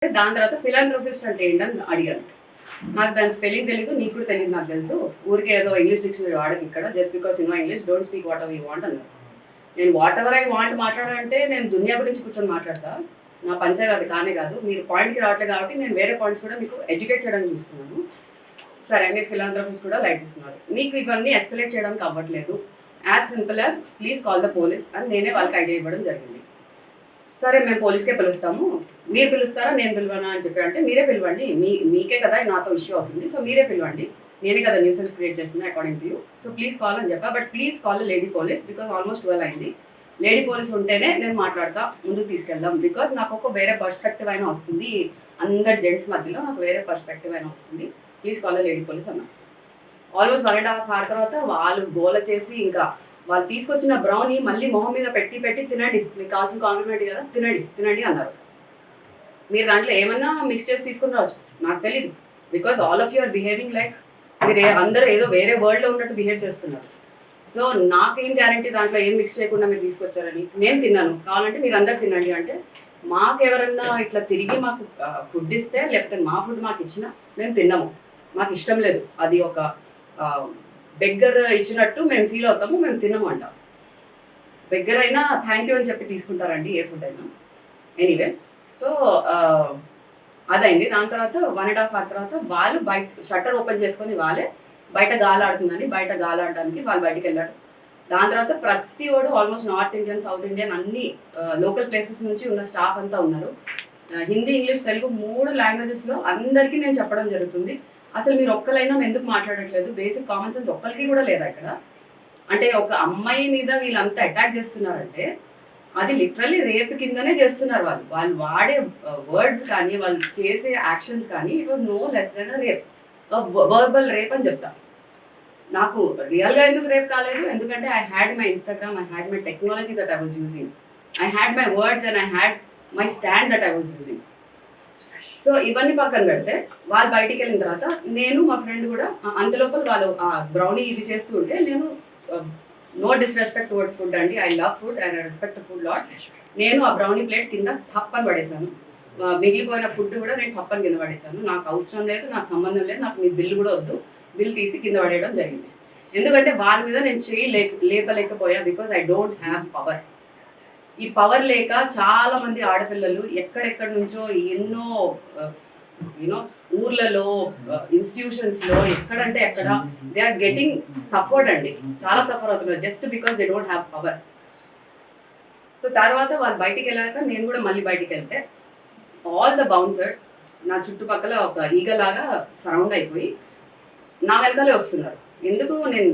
దాని తర్వాత ఫిలాంథ్రోపిస్ట్ అంటే ఏంటని అడిగాను. నాకు దాని స్పెల్లింగ్ తెలీదు, నీకు కూడా తెలియదు నాకు తెలుసు. ఊరికే ఏదో ఇంగ్లీష్ డిక్షనరీ వాడకు ఇక్కడ, just because you know English don't speak what ever you want అన్నారు. నేను వాట్ ఎవర్ ఐ వాంట్ మాట్లాడాలంటే నేను దునియా గురించి కూర్చొని మాట్లాడతా. నా పంచాయతీ అది కానే కాదు. మీరు పాయింట్కి రావట్లేదు కాబట్టి నేను వేరే పాయింట్స్ కూడా మీకు ఎడ్యుకేట్ చేయడానికి చూస్తున్నాను. సరే, మీరు ఫిలాంథ్రోపిస్ట్ కూడా లైట్ ఇస్తున్నారు. మీకు ఇవన్నీ ఎస్కలేట్ చేయడానికి అవ్వట్లేదు. As simple as please call the police అని నేనే వాళ్ళకి ఐడియా ఇవ్వడం జరిగింది. సరే, మేము పోలీస్కే పిలుస్తాము, మీరు పిలుస్తారా నేను పిలవనా అని చెప్పి అంటే మీరే పిలవండి, మీకే కదా నాతో ఇష్యూ అవుతుంది, సో మీరే పిలవండి, నేనే కదా న్యూసెన్స్ క్రియేట్ చేస్తున్నా according to you, so please call అని చెప్పా. But please call lady police because almost 12 అయింది. లేడీ పోలీస్ ఉంటేనే నేను మాట్లాడతా, ముందుకు తీసుకెళ్దాం, బికాస్ నాకు ఒక వేరే పర్స్పెక్టివ్ అయినా వస్తుంది, అందరు జెంట్స్ మధ్యలో నాకు వేరే పర్స్పెక్టివ్ అయినా వస్తుంది, ప్లీజ్ కాల్ లేడీ పోలీస్ అన్నా. ఆల్మోస్ట్ 1.5 hour తర్వాత వాళ్ళు గోల చేసి ఇంకా వాళ్ళు తీసుకొచ్చిన బ్రౌనీ మళ్ళీ మొహం మీద పెట్టి తినండి, మీకు కావాల్సిన కాంప్లిమెంట్ కదా, తినండి అన్నారు. మీరు దాంట్లో ఏమన్నా మిక్స్ చేసి తీసుకుని రావచ్చు, నాకు తెలీదు, because all of you are behaving like మీరు అందరూ ఏదో వేరే వరల్డ్లో ఉన్నట్టు బిహేవ్ చేస్తున్నారు. సో నాకేం గ్యారంటీ దాంట్లో ఏం మిక్స్ చేయకుండా మీరు తీసుకొచ్చారని. నేను తిన్నాను, కావాలంటే మీరు అందరు తినండి అంటే, మాకు ఎవరన్నా ఇట్లా తిరిగి మాకు ఫుడ్ ఇస్తే లేకపోతే మా ఫుడ్ మాకు ఇచ్చినా మేము తిన్నాము, మాకు ఇష్టం లేదు, అది ఒక బెగ్గర్ ఇచ్చినట్టు మేము ఫీల్ అవుతాము, మేము తినము అంట. బెగ్గర్ అయినా థ్యాంక్ యూ అని చెప్పి తీసుకుంటారండి ఏ ఫుడ్ అయినా. ఎనీవే, సో అదైంది. దాని తర్వాత 1.5 hour తర్వాత వాళ్ళు బయట షట్టర్ ఓపెన్ చేసుకొని వాళ్ళే బయట గాలాడుతుందని బయట గాలాడడానికి వాళ్ళు బయటకు వెళ్ళారు. దాని తర్వాత ప్రతి వాడు almost north Indian, south Indian అన్ని లోకల్ ప్లేసెస్ నుంచి ఉన్న స్టాఫ్ అంతా ఉన్నారు. హిందీ, ఇంగ్లీష్, తెలుగు 3 లాంగ్వేజెస్లో అందరికీ నేను చెప్పడం జరుగుతుంది. అసలు మీరు ఒక్కలైనా ఎందుకు మాట్లాడట్లేదు, బేసిక్ కామన్ సెన్స్ ఒక్కరికి కూడా లేదా ఇక్కడ. అంటే ఒక అమ్మాయి మీద వీళ్ళంతా అటాక్ చేస్తున్నారంటే అది లిటరల్లీ రేప్ కిందనే చేస్తున్నారు. వాళ్ళు వాడే వర్డ్స్ కానీ వాళ్ళు చేసే యాక్షన్స్ కానీ it was no less than rape, verbal rape అని చెప్తా. నాకు రియల్గా ఎందుకు రేప్ కాలేదు, ఎందుకంటే I had my Instagram, I had my technology that I was using, I had my words and I had my stand that I was using. So ఇవన్నీ పక్కన పెడితే వాళ్ళు బయటికి వెళ్ళిన తర్వాత నేను మా ఫ్రెండ్ కూడా అంతలోపల వాళ్ళు బ్రౌనీ ఇది చేస్తూ ఉంటే నేను నో డిస్రెస్పెక్ట్ టువర్డ్స్ ఫుడ్ అండి, I love food and I respect food lot. నేను ఆ బ్రౌనీ ప్లేట్ కింద తప్పని పడేశాను, మిగిలిపోయిన ఫుడ్ కూడా నేను తప్పని కింద పడేశాను. నాకు అవసరం లేదు, నాకు సంబంధం లేదు, నాకు మీ బిల్ కూడా వద్దు, బిల్ తీసి కింద పడేయడం జరిగింది. ఎందుకంటే వాళ్ళ మీద నేను చేయి లేపలేకపోయా, because I don't have power. ఈ పవర్ లేక చాలా మంది ఆడపిల్లలు ఎక్కడెక్కడి నుంచో ఎన్నో యూనో ఊర్లలో, ఇన్స్టిట్యూషన్స్లో ఎక్కడంటే ఎక్కడ దే ఆర్ గెటింగ్ సఫర్డ్ అండి, చాలా సఫర్ అవుతున్నారు just because they don't have power. So తర్వాత వాళ్ళు బయటికి వెళ్ళాక నేను కూడా మళ్ళీ బయటికి వెళ్తే ఆల్ ద బౌన్సర్స్ నా చుట్టుపక్కల ఒక ఈగలాగా సరౌండ్ అయిపోయి నా వెనకాలే వస్తున్నారు. ఎందుకు నేను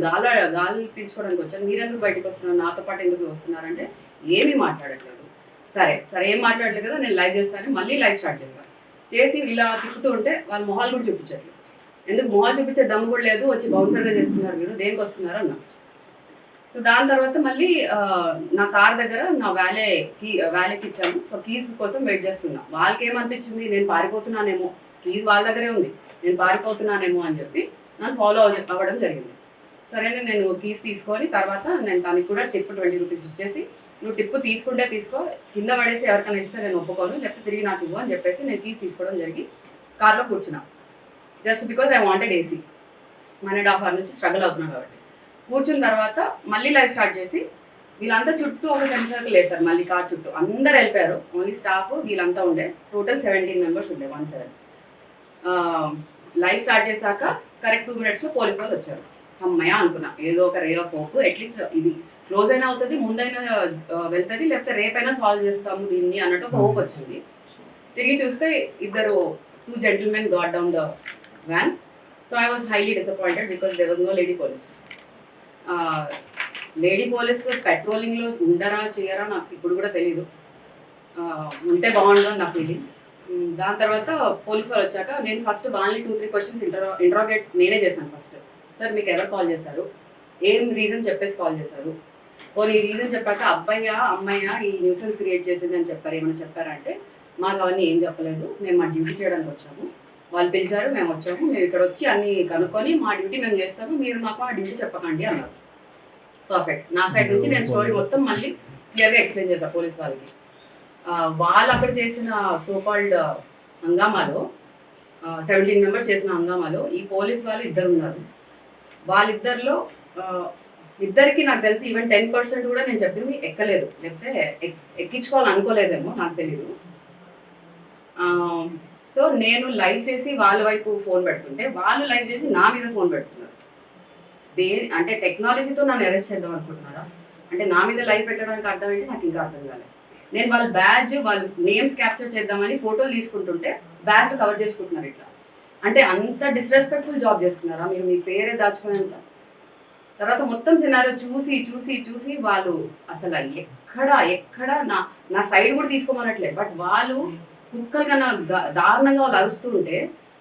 గాలి పీల్చుకోవడానికి వచ్చాను, మీరెందుకు బయటకు వస్తున్నారు, నాతో పాటు ఎందుకు వస్తున్నారంటే ఏమీ మాట్లాడట్లేదు. సరే ఏం మాట్లాడలేదు కదా, నేను లైవ్ చేస్తానని మళ్ళీ లైవ్ స్టార్ట్ చేసి ఇలా తిప్పుతూ ఉంటే వాళ్ళ మొహాలు కూడా చూపించట్లేదు. ఎందుకు మొహాలు చూపించే దమ్ము కూడా లేదు, వచ్చి బౌన్సర్గా చేస్తున్నారు, మీరు దేనికి వస్తున్నారు అన్న. సో దాని తర్వాత మళ్ళీ నా కార్ దగ్గర నా వ్యాలెకి ఇచ్చాను. సో కీస్ కోసం వెయిట్ చేస్తున్నా. వాళ్ళకి ఏమనిపించింది, నేను పారిపోతున్నానేమో, కీస్ వాళ్ళ దగ్గరే ఉంది, నేను పారిపోతున్నానేమో అని చెప్పి నన్ను ఫాలో అవ్వడం జరిగింది. సరే, నేను కీస్ తీసుకొని తర్వాత నేను తనకి కూడా టిప్ 20 rupees ఇచ్చేసి, నువ్వు టిప్ తీసుకుంటే తీసుకో, కింద పడేసి ఎవరికైనా ఇస్తే నేను ఒప్పుకోను, లేకపోతే తిరిగి నాకు ఇవ్వు అని చెప్పేసి నేను కీస్ తీసుకోవడం జరిగి కార్లో కూర్చున్నా. Just because I wanted AC. 1.5 hour నుంచి స్ట్రగుల్ అవుతున్నాను కాబట్టి. కూర్చున్న తర్వాత మళ్ళీ లైవ్ స్టార్ట్ చేసి వీళ్ళంతా చుట్టూ ఒక సెమీ సర్కిల్ వేస్తారు, మళ్ళీ కార్ చుట్టూ అందరు వెళ్ళిపోయారు, ఓన్లీ స్టాఫ్ వీళ్ళంతా ఉండే, టోటల్ 17 members ఉండే, 17. లైవ్ స్టార్ట్ చేశాక కరెక్ట్ 2 minutesలో పోలీస్ వాళ్ళు వచ్చారు. అమ్మయ్య అనుకున్నా, ఏదో ఒక రే ఆఫ్ హోప్, అట్లీస్ట్ ఇది క్లోజ్ అయినా అవుతుంది, ముందైనా వెళ్తుంది, లేకపోతే రేపైనా సాల్వ్ చేస్తాము దీన్ని అన్నట్టు ఒక హోప్ వచ్చింది. తిరిగి చూస్తే 2 gentlemen got down the van. So I was highly disappointed because there was no lady police. Lady police పెట్రోలింగ్లో ఉండరా చేయరా నాకు ఇప్పుడు కూడా తెలీదు, ఉంటే బాగుండు అని నా ఫీలింగ్. దాని తర్వాత పోలీస్ వాళ్ళు వచ్చాక నేను ఫస్ట్ వాళ్ళని 2-3 questions ఇంట్రాగేట్ నేనే చేశాను. ఫస్ట్, సార్ మీకు ఎవరు కాల్ చేశారు, ఏం రీజన్ చెప్పేసి కాల్ చేశారు, పోనీ ఈ రీజన్ చెప్పాక అమ్మాయ్య ఈ న్యూసెన్స్ క్రియేట్ చేసింది అని చెప్పారు, ఏమైనా చెప్పారా అంటే మాకు అవన్నీ ఏం చెప్పలేదు, మేము మా డ్యూటీ చేయడానికి వచ్చాము, వాళ్ళు పిలిచారు మేము వచ్చాము, మేము ఇక్కడ వచ్చి అన్ని కనుక్కొని మా డ్యూటీ మేము చేస్తాము, మీరు మాకు ఆ డ్యూటీ చెప్పకండి అన్నారు. పర్ఫెక్ట్. నా సైడ్ నుంచి నేను స్టోరీ మొత్తం మళ్ళీ క్లియర్గా ఎక్స్ప్లెయిన్ చేశాను పోలీస్ వాళ్ళకి. వాళ్ళు అక్కడ చేసిన సోకాల్డ్ హంగామాలో 17 మెంబర్స్ చేసిన హంగామాలో ఈ పోలీస్ వాళ్ళు ఇద్దరు ఉన్నారు. వాళ్ళిద్దరిలో ఇద్దరికి నాకు తెలిసి ఈవెన్ 10% కూడా నేను చెప్పింది ఎక్కలేదు, లేకపోతే ఎక్కించుకోవాలనుకోలేదేమో నాకు తెలీదు. సో నేను లైవ్ చేసి వాళ్ళ వైపు ఫోన్ పెడుతుంటే వాళ్ళు లైవ్ చేసి నా మీద ఫోన్ పెడుతున్నారు. అంటే టెక్నాలజీతో నన్ను అరెస్ట్ చేద్దాం అనుకుంటున్నారా? అంటే నా మీద లైవ్ పెట్టడానికి అర్థం ఏంటి నాకు ఇంకా అర్థం కాలేదు. నేను వాళ్ళ బ్యాడ్జ్ వాళ్ళ నేమ్స్ క్యాప్చర్ చేద్దామని ఫోటోలు తీసుకుంటుంటే బ్యాడ్జ్ కవర్ చేసుకుంటున్నారు ఇట్లా. అంటే అంత డిస్రెస్పెక్ట్ఫుల్ జాబ్ చేస్తున్నారా మీరు? మీ పేరే దాచుకునేంత. తర్వాత మొత్తం సినారో చూసి చూసి చూసి వాళ్ళు అసలు ఎక్కడ నా సైడ్ కూడా తీసుకోమనట్లేదు. బట్ వాళ్ళు కుక్కల కన్నా దారుణంగా వాళ్ళు అరుస్తూ ఉంటే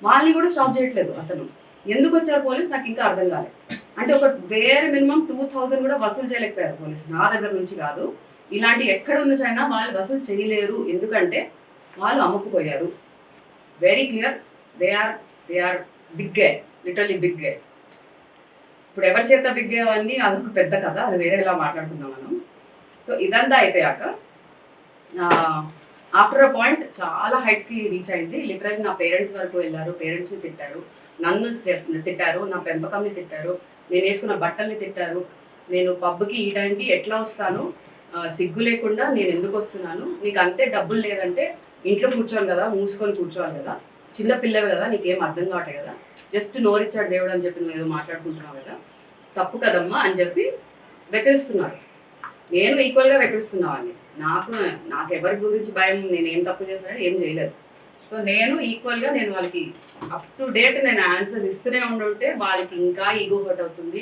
వాళ్ళని కూడా స్టాప్ చేయట్లేదు. అతను ఎందుకు వచ్చారు పోలీస్ నాకు ఇంకా అర్థం కాలేదు. అంటే ఒక వేరే మినిమం 2000 కూడా వసూలు చేయలేకపోయారు పోలీస్, నా దగ్గర నుంచి కాదు. ఇలాంటి ఎక్కడ నుంచి అయినా వాళ్ళు వసూలు చేయలేరు, ఎందుకంటే వాళ్ళు అమ్ముకుపోయారు. Very clear. They are big gay, literally big gay. ఇప్పుడు ఎవరి చేత బిగ్ గే అవన్నీ అదొక పెద్ద కథ, అది వేరేలా మాట్లాడుకుందాం మనం. సో ఇదంతా అయిపోయాక ఆఫ్టర్ అ పాయింట్ చాలా హైట్స్కి రీచ్ అయింది. లిటరల్లీ నా పేరెంట్స్ వరకు వెళ్ళారు, పేరెంట్స్ని తిట్టారు, నన్ను తిట్టారు, నా పెంపకంని తిట్టారు, నేను వేసుకున్న బట్టల్ని తిట్టారు. నేను పబ్కి ఈ టైంకి ఎట్లా వస్తాను, సిగ్గు లేకుండా నేను ఎందుకు వస్తున్నాను, నీకు అంతే డబ్బులు లేదంటే ఇంట్లో కూర్చోను కదా, మూసుకొని కూర్చోవాలి కదా, చిన్న పిల్లవి కదా, నీకేం అర్థం కావట్లేదు కదా, జస్ట్ నోరిచ్చాడు దేవుడు అని చెప్పి నువ్వు ఏదో మాట్లాడుకుంటున్నావు కదా, తప్పు కదమ్మా అని చెప్పి వెకరిస్తున్నారు. నేను ఈక్వల్గా వెకరిస్తున్నాను. నాకు ఎవరి గురించి భయం, నేను ఏం తప్పు చేస్తానని ఏం చేయలేదు. సో నేను ఈక్వల్గా నేను వాళ్ళకి అప్ టు డేట్ నేను ఆన్సర్స్ ఇస్తూనే ఉండుంటే వాళ్ళకి ఇంకా ఈగో హర్ట్ అవుతుంది.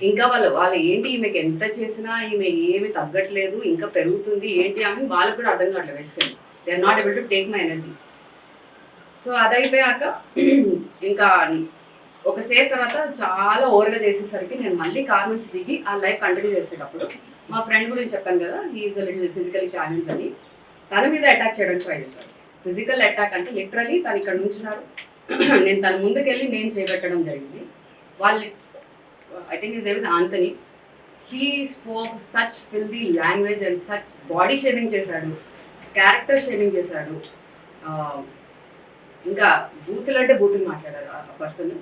ఇంకా వాళ్ళు ఏంటి ఈమెకి ఎంత చేసినా ఈమె ఏమి తగ్గట్లేదు, ఇంకా పెరుగుతుంది ఏంటి అని వాళ్ళకి కూడా అర్థం కావట్లేదు. వేసుకొని they are not able to take my energy. So అదైపోయాక ఇంకా ఒక స్టేజ్ తర్వాత చాలా ఓవర్గా చేసేసరికి నేను మళ్ళీ కార్ నుంచి దిగి ఆ లైఫ్ కంటిన్యూ చేసేటప్పుడు మా ఫ్రెండ్ గురించి చెప్పాను కదా, he's a little physically challenge అని, తన మీద అటాక్ చేయడానికి ట్రై చేశారు. ఫిజికల్ అటాక్ అంటే లిటరలీ తను ఇక్కడ నుంచున్నారు, నేను తన ముందుకెళ్ళి నేను చేపెట్టడం జరిగింది. వాళ్ళు I think his name is Anthony. He spoke such filthy language and such body shaming చేశాడు, క్యారెక్టర్ షేమింగ్ చేశాడు. ఇంకా బూతులు అంటే బూతులు మాట్లాడారు ఆ పర్సన్.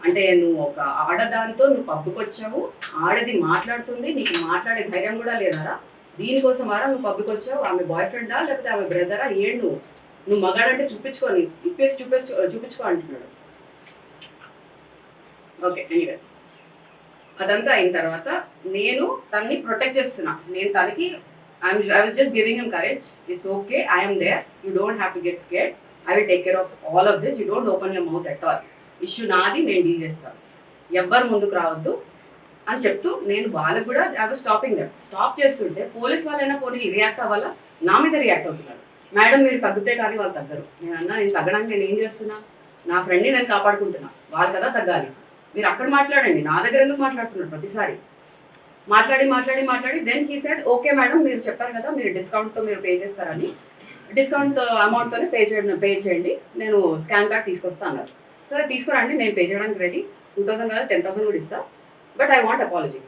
అంటే నువ్వు ఒక ఆడదాంతో నువ్వు పబ్బుకి వచ్చావు, ఆడది మాట్లాడుతుంది, నీకు మాట్లాడే ధైర్యం కూడా లేదారా, దీనికోసం వారా నువ్వు పబ్బుకి వచ్చావు, ఆమె బాయ్ ఫ్రెండా లేకపోతే ఆమె బ్రదరా, నువ్వు మగాడంటే చూపించుకొని చూపించుకో అంటున్నాడు. ఓకే, ఎనీవే అదంతా అయిన తర్వాత నేను తనని ప్రొటెక్ట్ చేస్తున్నా. నేను తనకి I was just giving him courage. It's okay, I'm there, you don't have to get scared, I will take care of all of this, you don't open your mouth at all, issue నాది, నేను deal చేస్తాను, ఎవ్వరు ముందుకు రావద్దు అని చెప్తూ నేను వాళ్ళకు కూడా I was stopping that. Stop చేస్తుంటే పోలీస్ వాళ్ళైనా పోనీ రియాక్ట్ అవ్వాలా, నా మీద రియాక్ట్ అవుతున్నారు. మేడం మీరు తగ్గితే కానీ వాళ్ళు తగ్గరు. నేను తగ్గడానికి నేను ఏం చేస్తున్నా, నా ఫ్రెండ్ని నేను కాపాడుకుంటున్నా, వాళ్ళు కదా తగ్గాలి, మీరు అక్కడ మాట్లాడండి, నా దగ్గర ఎందుకు మాట్లాడుతున్నారు ప్రతిసారి. మాట్లాడి then he said okay madam మీరు చెప్పారు కదా మీరు డిస్కౌంట్తో మీరు పే చేస్తారని, డిస్కౌంట్ అమౌంట్తోనే పే చేయండి, నేను స్కాన్ కార్డ్ తీసుకొస్తా అన్నారు. సరే తీసుకురండి, నేను పే చేయడానికి రెడీ, 2000 కాదు 10,000 కూడా ఇస్తా, బట్ ఐ వాంట్ అపాలజీ.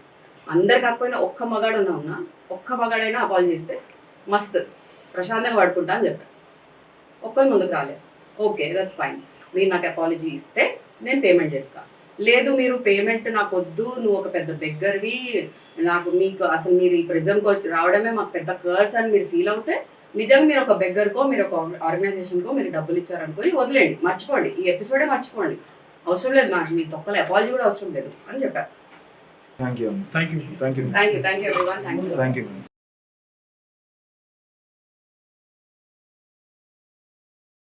అందరు కాకపోయినా ఒక్క మగాడైనా అపాలజీ ఇస్తే మస్త్ ప్రశాంతంగా పడుకుంటా అని చెప్పాను. ఒక్కరు ముందుకు రాలేదు. ఓకే దట్స్ ఫైన్, మీరు నాకు అపాలజీ ఇస్తే నేను పేమెంట్ చేస్తాను. లేదు మీరు పేమెంట్ నాకు వద్దు, నువ్వు ఒక పెద్ద బెగ్గర్వి, మీకు అసలు మీరు ఈ ప్రిజంకి రావడమే మాకు పెద్ద కర్స్ అని మీరు ఫీల్ అవుతే, నిజంగా మీరు ఒక బెగ్గర్కో మీరు ఒక ఆర్గనైజేషన్కో మీరు డబ్బులు ఇచ్చారనుకొని వదిలేండి, మర్చిపోండి, ఈ ఎపిసోడే మర్చిపోండి, అవసరం లేదు నాకు మీ తొక్కల అపాలజీ కూడా అవసరం లేదు అని చెప్పారు. Thank you. Thank you everyone. Thank you.